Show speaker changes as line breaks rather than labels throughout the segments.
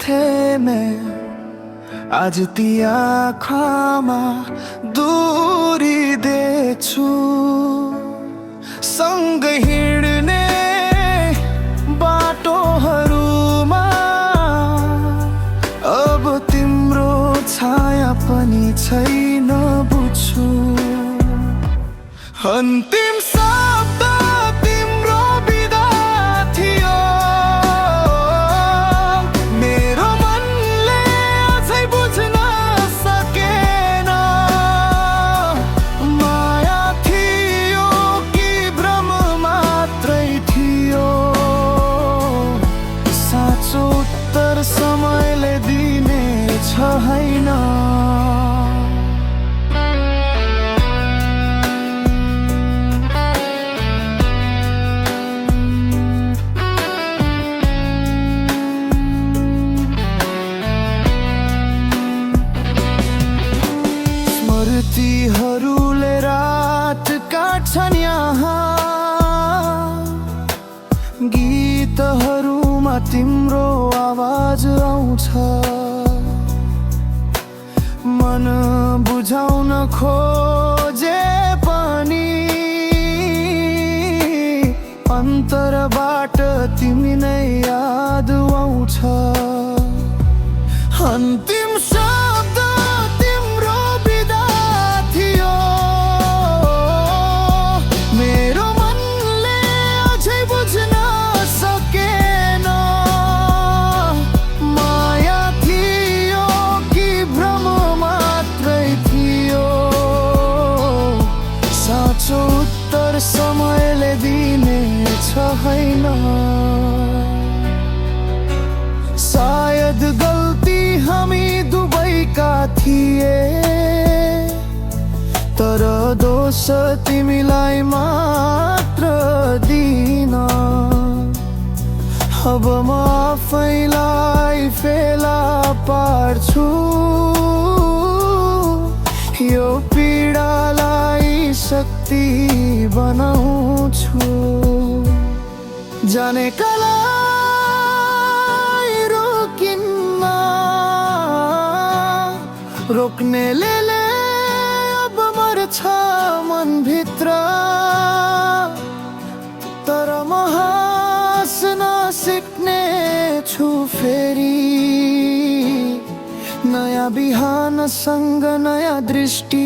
थिएँ मैं आज ती आँखामा दूरी देछु सँगै हिँड्ने बाटोहरूमा अब तिम्रो छाया पनि छैन बुझ्छु अन्तिम शब्द तिम्रो बिदा थियो मेरो मनले अझै बुझ्न सकेन माया थियो कि भ्रम मात्रै थियो साँचो उत्तर समयले दिने छैन स्मृतिहरूले रात काट्छन् यहाँ गीतहरूमा तिम्रो आवाज आउँछ मन बुझाउन खोजे पनि अन्तरबाट तिमी नै याद आउँछ अन्तिम शब्द तिम्रो बिदा थियो मेरो मनले अझै बुझ्न सकेन माया थियो कि भ्रम मात्रै थियो साँचो उत्तर समयले दिने छैन सायद गल्ती हामी दुवैका थिए तर दोष तिमीलाई मात्र दिन अब म आफैलाई फेला पार्छु यो पीडालाई शक्ति बनाउँछु जानेका रोक्नेले अब मर्छ मनभित्र तर म हाँस्न सिक्ने छु फेरि नयाँ बिहानसँग नयाँ दृष्टि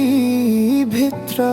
भित्र